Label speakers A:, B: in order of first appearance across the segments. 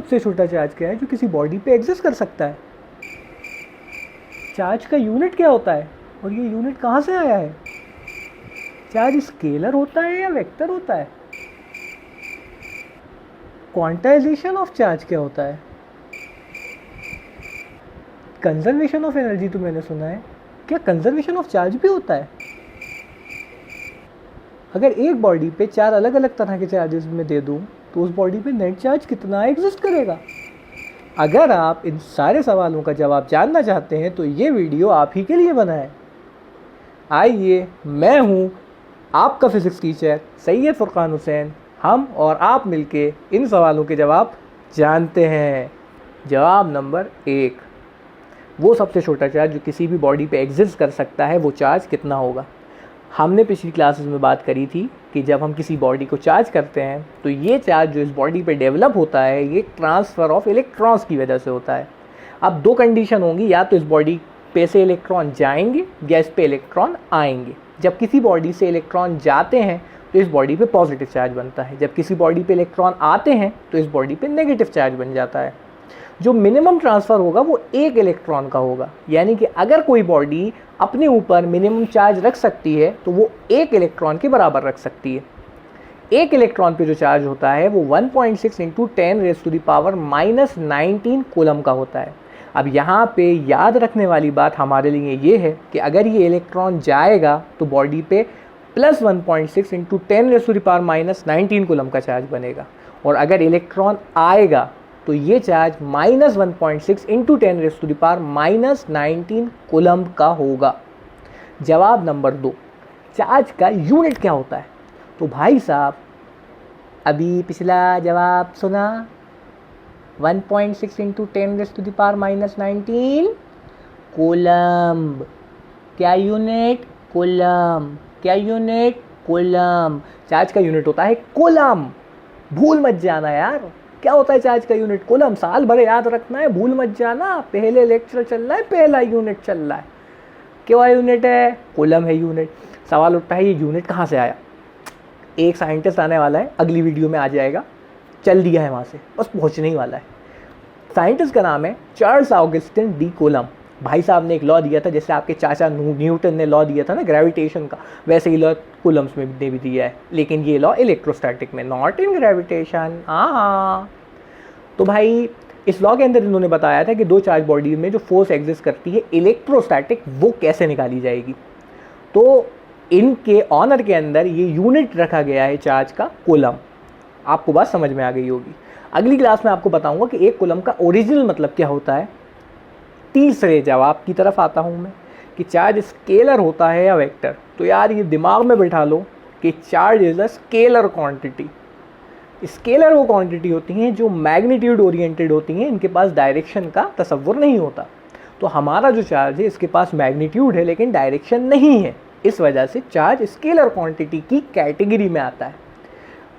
A: सबसे छोटा चार्ज क्या है जो किसी बॉडी पे एग्जिस्ट कर सकता है? चार्ज का यूनिट क्या होता है और ये यूनिट कहाँ से आया है? चार्ज स्केलर होता है या वेक्टर होता है? क्वांटाइजेशन ऑफ चार्ज क्या होता है? कंजर्वेशन ऑफ एनर्जी तो मैंने सुना है, क्या कंजर्वेशन ऑफ चार्ज भी होता है? अगर एक बॉडी पे 4 अलग अलग तरह के चार्जेस में दे दूं तो उस बॉडी पे नेट चार्ज कितना एग्जिस्ट करेगा? अगर आप इन सारे सवालों का जवाब जानना चाहते हैं तो ये वीडियो आप ही के लिए बना है। आइए, मैं हूँ आपका फिजिक्स टीचर सैयद फुरकान हुसैन। हम और आप मिलके इन सवालों के जवाब जानते हैं। जवाब नंबर 1, वो सबसे छोटा चार्ज जो किसी भी बॉडी पे एग्जिस्ट कर सकता है वो चार्ज कितना होगा? हमने पिछली क्लासेस में बात करी थी कि जब हम किसी बॉडी को चार्ज करते हैं तो ये चार्ज जो इस बॉडी पे डेवलप होता है ये ट्रांसफ़र ऑफ इलेक्ट्रॉन्स की वजह से होता है। अब 2 कंडीशन होंगी, या तो इस बॉडी पे से इलेक्ट्रॉन जाएंगे या इस पे इलेक्ट्रॉन आएंगे। जब किसी बॉडी से इलेक्ट्रॉन जाते हैं तो इस बॉडी पे पॉजिटिव चार्ज बनता है, जब किसी बॉडी पे इलेक्ट्रॉन आते हैं तो इस बॉडी पे नेगेटिव चार्ज बन जाता है। जो मिनिमम ट्रांसफ़र होगा वो 1 इलेक्ट्रॉन का होगा, यानी कि अगर कोई बॉडी अपने ऊपर मिनिमम चार्ज रख सकती है तो वो 1 इलेक्ट्रॉन के बराबर रख सकती है। 1 इलेक्ट्रॉन पे जो चार्ज होता है वो 1.6 × 10⁻⁻19 कूलम का होता है। अब यहाँ पे याद रखने वाली बात हमारे लिए ये है कि अगर ये इलेक्ट्रॉन जाएगा तो बॉडी पे +1.6 × 10⁻⁻19 कूलम का चार्ज बनेगा, और अगर इलेक्ट्रॉन आएगा तो ये चार्ज -1.6 × 10⁻⁻19 कूलम का होगा। जवाब नंबर 2, चार्ज का यूनिट क्या होता है? तो भाई साहब, अभी पिछला जवाब सुना, 1.6 × 10⁻⁻19 कूलम। क्या यूनिट? कूलम। क्या यूनिट? कूलम। चार्ज का यूनिट होता है कूलम, भूल मत जाना यार। क्या होता है चार्ज का यूनिट? कूलम। साल भर याद रखना है, भूल मत जाना। पहले लेक्चर चल रहा है, पहला यूनिट चल रहा है। क्या यूनिट है? कूलम है यूनिट। सवाल उठता है ये यूनिट कहाँ से आया? एक साइंटिस्ट आने वाला है, अगली वीडियो में आ जाएगा, चल दिया है वहाँ से, बस पहुँचने ही वाला है। साइंटिस्ट का नाम है चार्ल्स ऑगस्टिन डी कूलम। भाई साहब ने एक लॉ दिया था, जैसे आपके चाचा न्यूटन ने लॉ दिया था ना ग्रेविटेशन का, वैसे ही लॉ कूलम्स में भी दिया है, लेकिन ये लॉ इलेक्ट्रोस्टैटिक में, नॉट इन ग्रेविटेशन। हाँ, तो भाई इस लॉ के अंदर इन्होंने बताया था कि 2 चार्ज बॉडी में जो फोर्स एग्जिस्ट करती है इलेक्ट्रोस्टैटिक, वो कैसे निकाली जाएगी। तो इनके ऑनर के अंदर ये यूनिट रखा गया है चार्ज का, कूलम। आपको बात समझ में आ गई होगी। अगली क्लास में आपको बताऊंगा कि 1 कूलम का ओरिजिनल मतलब क्या होता है। तीसरे जवाब की तरफ आता हूं मैं कि चार्ज स्केलर होता है या वेक्टर। तो यार ये दिमाग में बैठा लो कि charge is a scalar quantity. Scalar वो क्वांटिटी होती हैं जो मैग्नीट्यूड ओरिएंटेड होती हैं, इनके पास डायरेक्शन का तसव्वुर नहीं होता। तो हमारा जो चार्ज है इसके पास मैग्नीट्यूड है लेकिन डायरेक्शन नहीं है, इस वजह से चार्ज स्केलर क्वांटिटी की कैटेगरी में आता है।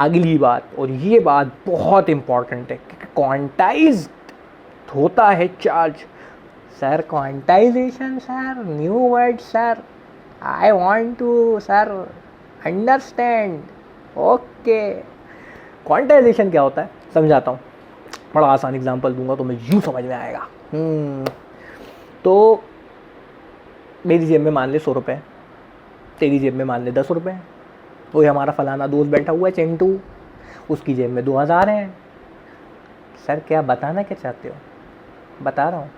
A: अगली बात, और ये बात बहुत इंपॉर्टेंट है, कि क्वांटाइज्ड होता है charge. Sir quantization sir, new word sir, I want to sir understand. Okay, quantization क्या होता है समझाता हूँ, बड़ा आसान एग्जांपल दूंगा तो मैं यूँ समझ में आएगा। तो मेरी जेब में मान ले 100 रुपये, तेरी जेब में मान ले 10 रुपये। तो ये हमारा फलाना दोस्त बैठा हुआ है चिंटू, उसकी जेब में 2000 हैं। सर क्या बताना क्या चाहते हो? बता रहा हूँ।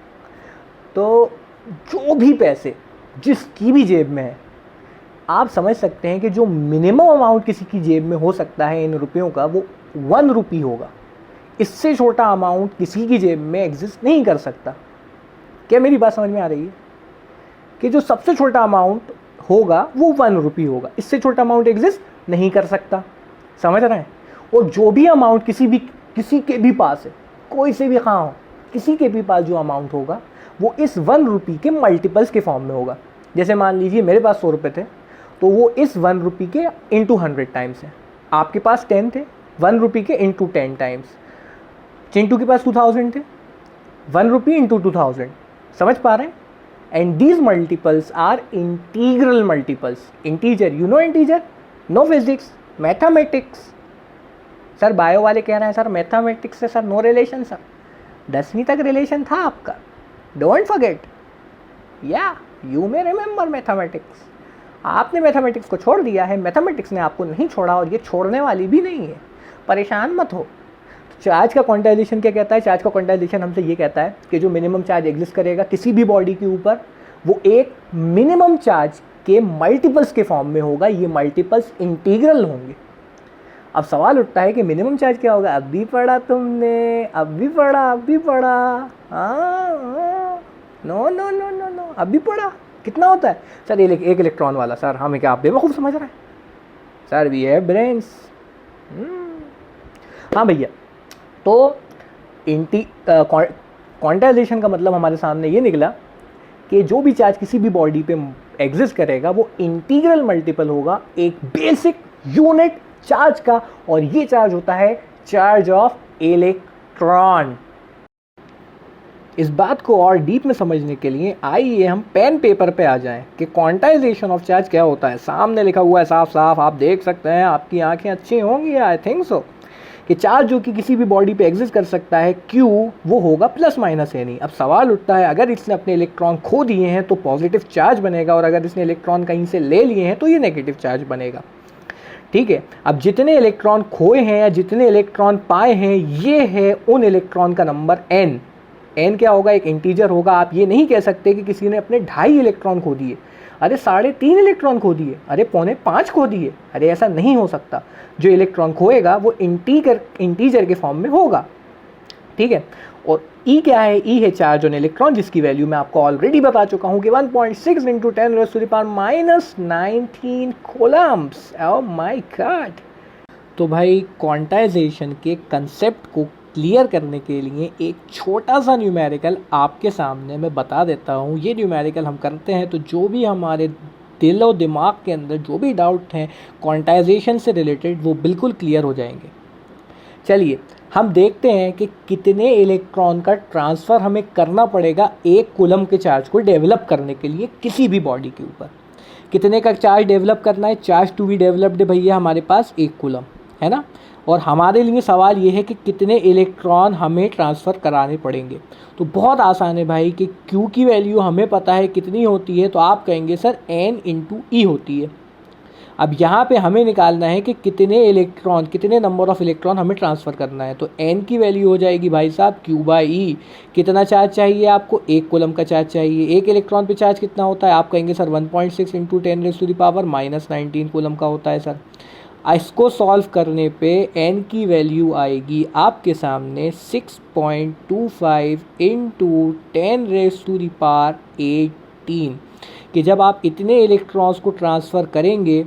A: तो जो भी पैसे जिसकी भी जेब में है, आप समझ सकते हैं कि जो मिनिमम अमाउंट किसी की जेब में हो सकता है इन रुपयों का, वो 1 रुपी होगा। इससे छोटा अमाउंट किसी की जेब में एग्जिस्ट नहीं कर सकता। क्या मेरी बात समझ में आ रही है? कि जो सबसे छोटा अमाउंट होगा वो 1 रुपी होगा, इससे छोटा अमाउंट एग्जिस्ट नहीं कर सकता। समझ रहे हैं? और जो भी अमाउंट किसी के भी पास है, कोई से भी कहाँ हो, किसी के भी पास जो अमाउंट होगा वो इस 1 रुपी के मल्टीपल्स के फॉर्म में होगा। जैसे मान लीजिए मेरे पास 100 रुपये थे, तो वो इस 1 रुपी के इंटू 100 टाइम्स है। आपके पास 10 थे, 1 रुपी के इंटू 10 टाइम्स। चिंटू के पास 2000 थे, 1 रुपी इंटू 2000। समझ पा रहे हैं? And these multiples are integral multiples. Integer, you know integer? No physics, mathematics. Sir bio वाले कह रहे हैं सर मैथमेटिक्स से सर नो रिलेशन सर, 10वीं तक रिलेशन था आपका, डोंट फॉरगेट, या यू मे रिमेंबर मैथमेटिक्स। आपने मैथमेटिक्स को छोड़ दिया है, मैथमेटिक्स ने आपको नहीं छोड़ा और ये छोड़ने वाली भी नहीं है, परेशान मत हो। चार्ज का क्वांटाइजेशन क्या कहता है? चार्ज का क्वांटाइजेशन हमसे ये कहता है कि जो मिनिमम चार्ज एग्जिस्ट करेगा किसी भी बॉडी के ऊपर, वो एक मिनिमम चार्ज के मल्टीपल्स के फॉर्म में होगा, ये मल्टीपल्स इंटीग्रल होंगे। अब सवाल उठता है कि मिनिमम चार्ज क्या होगा? अब भी पढ़ा तुमने, अब भी पढ़ा, हाँ, no no no no no, अब भी पढ़ा। कितना होता है सर? एक इलेक्ट्रॉन वाला। सर हमें क्या आप बेवकूफ़ समझ रहे हैं? Sir we have brains. हाँ भैया, तो क्वांटाइजेशन का मतलब हमारे सामने ये निकला कि जो भी चार्ज किसी भी बॉडी पे एग्जिस्ट करेगा वो इंटीग्रल मल्टीपल होगा एक बेसिक यूनिट चार्ज का, और ये चार्ज होता है चार्ज ऑफ इलेक्ट्रॉन। इस बात को और डीप में समझने के लिए आइए हम पेन पेपर पे आ जाएं कि क्वांटाइजेशन ऑफ चार्ज क्या होता है। सामने लिखा हुआ है साफ साफ, आप देख सकते हैं, आपकी आंखें अच्छी होंगी, आई थिंक सो, कि चार्ज जो कि किसी भी बॉडी पे एग्जिस्ट कर सकता है Q, वो होगा प्लस माइनस एनी। अब सवाल उठता है अगर इसने अपने इलेक्ट्रॉन खो दिए हैं तो पॉजिटिव चार्ज बनेगा, और अगर इसने इलेक्ट्रॉन कहीं से ले लिए हैं तो ये नेगेटिव चार्ज बनेगा। ठीक है, अब जितने इलेक्ट्रॉन खोए हैं या जितने इलेक्ट्रॉन पाए हैं, ये है उन इलेक्ट्रॉन का नंबर n। n क्या होगा? एक इंटीजर होगा। आप ये नहीं कह सकते कि किसी ने अपने 2.5 इलेक्ट्रॉन खो दिए, अरे 3.5 इलेक्ट्रॉन खो दिए, अरे 4.5 खो दिए, अरे ऐसा नहीं हो सकता। जो इलेक्ट्रॉन खोएगा वो इंटीजर के फॉर्म में होगा। ठीक है, और E क्या है? E है चार्ज ऑन इलेक्ट्रॉन, जिसकी वैल्यू मैं आपको ऑलरेडी बता चुका हूँ कि 1.6 × 10⁻⁻⁹ कोलम्ब्स। Oh my God. तो भाई क्वांटाइजेशन के कंसेप्ट को क्लियर करने के लिए एक छोटा सा न्यूमेरिकल आपके सामने मैं बता देता हूँ। ये न्यूमेरिकल हम करते हैं तो जो भी हमारे दिल और दिमाग के अंदर जो भी डाउट हैं क्वांटाइजेशन से रिलेटेड, वो बिल्कुल क्लियर हो जाएंगे। चलिए हम देखते हैं कि कितने इलेक्ट्रॉन का ट्रांसफ़र हमें करना पड़ेगा एक कूलम के चार्ज को डेवलप करने के लिए किसी भी बॉडी के ऊपर। कितने का चार्ज डेवलप करना है? चार्ज टू बी डेवलप्ड भैया हमारे पास 1 कूलम है ना, और हमारे लिए सवाल ये है कि कितने इलेक्ट्रॉन हमें ट्रांसफ़र कराने पड़ेंगे। तो बहुत आसान है भाई कि Q की वैल्यू हमें पता है कितनी होती है, तो आप कहेंगे सर N × E होती है। अब यहाँ पे हमें निकालना है कि कितने नंबर ऑफ़ इलेक्ट्रॉन हमें ट्रांसफ़र करना है। तो N की वैल्यू हो जाएगी भाई साहब Q/E। कितना चार्ज चाहिए आपको? 1 कूलम का चार्ज चाहिए। एक इलेक्ट्रॉन पे चार्ज कितना होता है? आप कहेंगे सर 1.6 × 10⁻⁻⁹ कूलम का होता है सर। इसको सॉल्व करने पे n की वैल्यू आएगी आपके सामने 6.25 × 10⁻18, कि जब आप इतने इलेक्ट्रॉन्स को ट्रांसफ़र करेंगे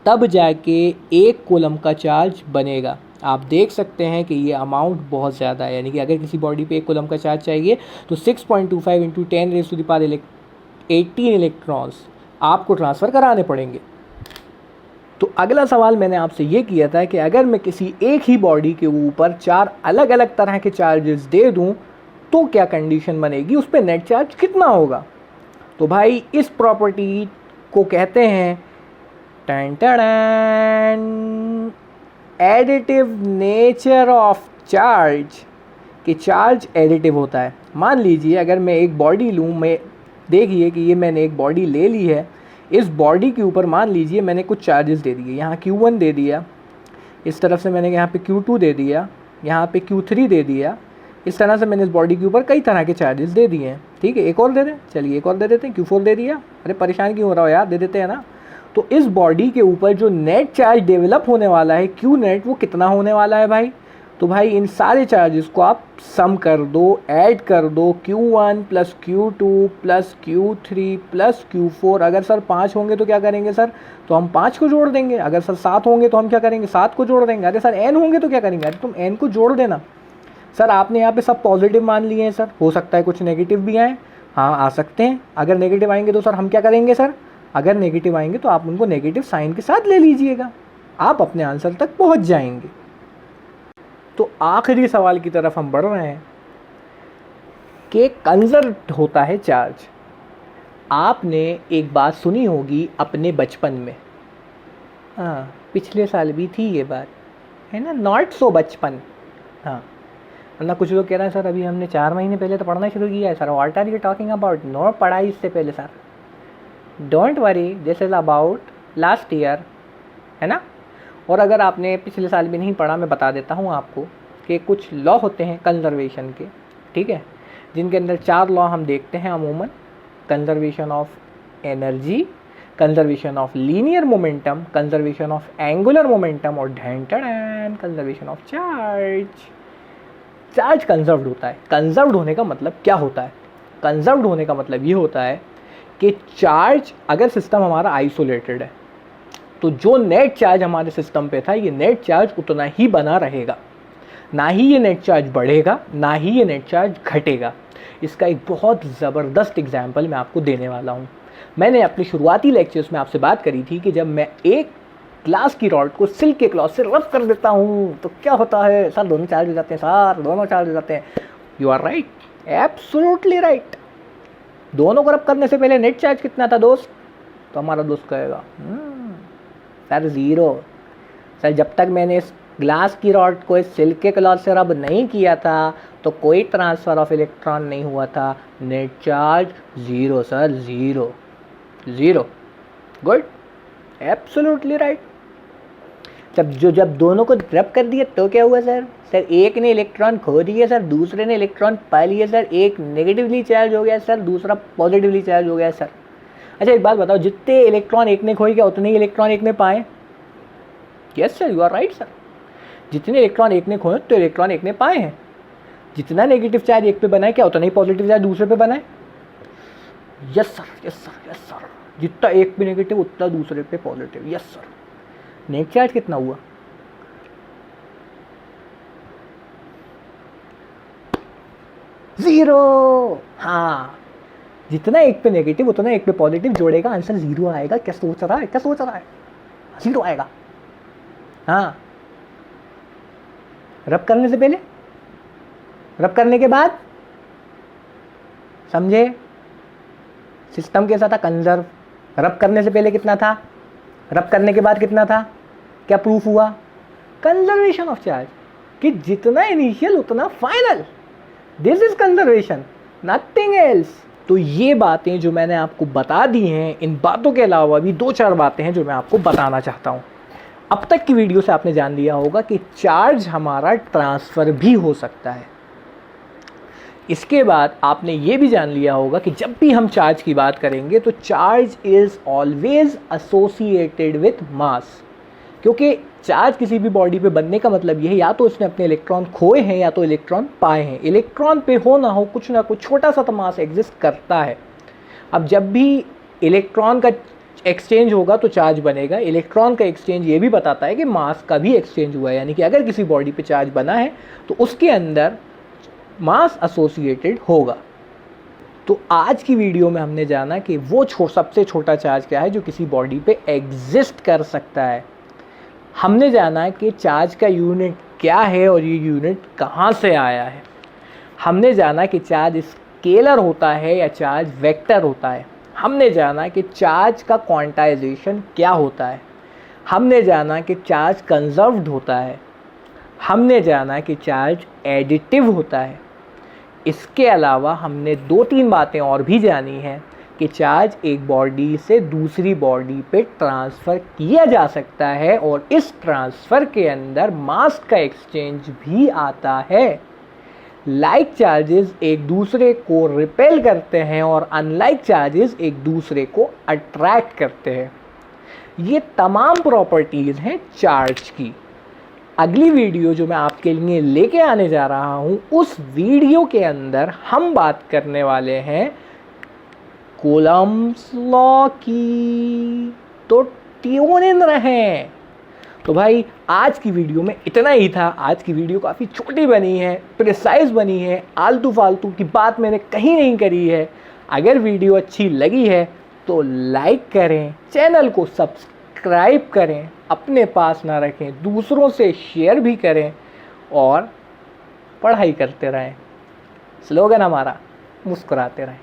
A: तब जाके 1 कूलम का चार्ज बनेगा। आप देख सकते हैं कि ये अमाउंट बहुत ज़्यादा है, यानी कि अगर किसी बॉडी पे 1 कूलम का चार्ज चाहिए तो 6.25 × 10⁻18 इलेक्ट्रॉन्स आपको ट्रांसफ़र कराने पड़ेंगे। तो अगला सवाल मैंने आपसे ये किया था कि अगर मैं किसी एक ही बॉडी के ऊपर 4 अलग अलग तरह के चार्जेस दे दूं तो क्या कंडीशन बनेगी, उस पर नेट चार्ज कितना होगा। तो भाई इस प्रॉपर्टी को कहते हैं एडिटिव नेचर ऑफ चार्ज, कि चार्ज एडिटिव होता है। मान लीजिए अगर मैं एक बॉडी लूँ, मैं देखिए कि ये मैंने एक बॉडी ले ली है, इस बॉडी के ऊपर मान लीजिए मैंने कुछ चार्जेस दे दिए, यहाँ Q1 दे दिया, इस तरफ से मैंने यहाँ पे Q2 दे दिया, यहाँ पे Q3 दे दिया। इस तरह से मैंने इस बॉडी के ऊपर कई तरह के चार्जेस दे दिए हैं। ठीक है, एक और दे दें, चलिए एक और दे देते हैं, Q4 दे दिया। अरे परेशान क्यों हो रहा हो यार, दे देते हैं ना। तो इस बॉडी के ऊपर जो नेट चार्ज डेवलप होने वाला है Q नेट, वो कितना होने वाला है भाई। तो भाई इन सारे चार्जेस को आप सम कर दो, ऐड कर दो, Q1 + Q2 + Q3 + Q4। अगर सर 5 होंगे तो क्या करेंगे सर, तो हम 5 को जोड़ देंगे। अगर सर 7 होंगे तो हम क्या करेंगे, 7 को जोड़ देंगे। अरे सर n होंगे तो क्या करेंगे, अरे तुम n को जोड़ देना। सर आपने यहाँ पे सब पॉजिटिव मान लिए हैं सर, हो सकता है कुछ नेगेटिव भी आए, हाँ आ सकते हैं। अगर नेगेटिव आएंगे तो सर हम क्या करेंगे सर, अगर नेगेटिव आएंगे तो आप उनको नेगेटिव साइन के साथ ले लीजिएगा, आप अपने आंसर तक पहुँच जाएंगे। तो आखिरी सवाल की तरफ हम बढ़ रहे हैं कि कंजर्व होता है चार्ज। आपने एक बात सुनी होगी अपने बचपन में, हाँ पिछले साल भी थी ये बात, है ना, नॉट सो बचपन। हाँ, वरना कुछ लोग कह रहे हैं सर अभी हमने 4 महीने पहले तो पढ़ना शुरू किया है sir, what are you talking about, no पढ़ाई इससे पहले sir, don't worry this is about last year, है ना। और अगर आपने पिछले साल भी नहीं पढ़ा, मैं बता देता हूँ आपको कि कुछ लॉ होते हैं कंजर्वेशन के, ठीक है, जिनके अंदर 4 लॉ हम देखते हैं अमूमन, conservation of energy, conservation of linear momentum, conservation of angular momentum और conservation of charge. Charge conserved होता है। कंजर्व्ड होने का मतलब क्या होता है? कंजर्व्ड होने का मतलब ये होता है कि चार्ज, अगर सिस्टम हमारा आइसोलेटेड है तो जो नेट चार्ज हमारे सिस्टम पे था, ये नेट चार्ज उतना ही बना रहेगा, ना ही ये नेट चार्ज बढ़ेगा, ना ही ये नेट चार्ज घटेगा। इसका एक बहुत ज़बरदस्त एग्जाम्पल मैं आपको देने वाला हूँ। मैंने अपने शुरुआती लेक्चर्स में आपसे बात करी थी कि जब मैं एक ग्लास की रॉड को सिल्क के क्लॉथ से रब कर देता हूँ तो क्या होता है सर, दोनों चार्ज हो जाते हैं सर, दोनों चार्ज हो जाते हैं। You are right, absolutely right. दोनों को रब करने से पहले नेट चार्ज कितना था दोस्त? तो हमारा दोस्त कहेगा सर 0। सर जब तक मैंने इस ग्लास की रॉड को इस सिल्क के क्लॉथ से रब नहीं किया था तो कोई ट्रांसफ़र ऑफ इलेक्ट्रॉन नहीं हुआ था, net charge 0 sir, 0। Good, absolutely right. जब दोनों को रब कर दिया तो क्या हुआ सर? सर एक ने इलेक्ट्रॉन खो दिए सर, दूसरे ने इलेक्ट्रॉन पा लिए सर, एक नेगेटिवली चार्ज हो गया सर, दूसरा पॉजिटिवली चार्ज हो गया सर। अच्छा एक बात बताओ, जितने इलेक्ट्रॉन एक ने खोए क्या उतने ही इलेक्ट्रॉन एक ने पाए? Yes sir, you are right sir. जितने इलेक्ट्रॉन एक ने खोए तो इलेक्ट्रॉन एक ने पाए हैं। जितना नेगेटिव चार्ज एक पे बना है क्या उतना ही पॉजिटिव चार्ज दूसरे पे बना है? Yes sir, yes sir, yes sir. जितना एक पे नेगेटिव उतना दूसरे पे positive. Yes sir. Net charge कितना हुआ? ज़ीरो। हाँ, जितना एक पे नेगेटिव उतना एक पे पॉजिटिव जोड़ेगा, आंसर 0 आएगा। क्या सोच रहा है? क्या सोच रहा है? 0 आएगा। हाँ, रब करने से पहले, रब करने के बाद, समझे? सिस्टम कैसा था? कंजर्व। रब करने से पहले कितना था, रब करने के बाद कितना था? क्या प्रूफ हुआ? कंजर्वेशन ऑफ चार्ज, कि जितना इनिशियल उतना final. This is conservation, nothing else. तो ये बातें जो मैंने आपको बता दी हैं, इन बातों के अलावा भी 2-4 बातें हैं जो मैं आपको बताना चाहता हूँ। अब तक की वीडियो से आपने जान लिया होगा कि चार्ज हमारा ट्रांसफ़र भी हो सकता है। इसके बाद आपने ये भी जान लिया होगा कि जब भी हम चार्ज की बात करेंगे तो charge is always associated with mass, क्योंकि चार्ज किसी भी बॉडी पे बनने का मतलब ये है या तो इसने अपने इलेक्ट्रॉन खोए हैं या तो इलेक्ट्रॉन पाए हैं। इलेक्ट्रॉन पे हो ना हो कुछ ना कुछ छोटा सा तो मास एग्जिस्ट करता है। अब जब भी इलेक्ट्रॉन का एक्सचेंज होगा तो चार्ज बनेगा। इलेक्ट्रॉन का एक्सचेंज ये भी बताता है कि मास का भी एक्सचेंज हुआ है, यानी कि अगर किसी बॉडी पे चार्ज बना है तो उसके अंदर मास एसोसिएटेड होगा। तो आज की वीडियो में हमने जाना कि वो सबसे छोटा चार्ज क्या है जो किसी बॉडी पे एग्जिस्ट कर सकता है। हमने जाना कि चार्ज का यूनिट क्या है और ये यूनिट कहाँ से आया है। हमने जाना कि चार्ज स्केलर होता है या चार्ज वेक्टर होता है। हमने जाना कि चार्ज का क्वांटाइजेशन क्या होता है। हमने जाना कि चार्ज कंजर्व्ड होता है। हमने जाना कि चार्ज एडिटिव होता है। इसके अलावा हमने 2-3 बातें और भी जानी हैं कि चार्ज एक बॉडी से दूसरी बॉडी पे ट्रांसफ़र किया जा सकता है और इस ट्रांसफ़र के अंदर मास का एक्सचेंज भी आता है। लाइक चार्जेस एक दूसरे को रिपेल करते हैं और अनलाइक चार्जेस एक दूसरे को अट्रैक्ट करते हैं। ये तमाम प्रॉपर्टीज़ हैं चार्ज की। अगली वीडियो जो मैं आपके लिए लेके आने जा रहा हूँ, उस वीडियो के अंदर हम बात करने वाले हैं कूलम्ब्स लॉ की। तो ट्यून इन रहें। तो भाई आज की वीडियो में इतना ही था। आज की वीडियो काफ़ी छोटी बनी है, प्रिसाइज बनी है, आलतू फालतू की बात मैंने कहीं नहीं करी है। अगर वीडियो अच्छी लगी है तो लाइक करें, चैनल को सब्सक्राइब करें, अपने पास ना रखें, दूसरों से शेयर भी करें और पढ़ाई करते रहें। स्लोगन हमारा मुस्कुराते रहें।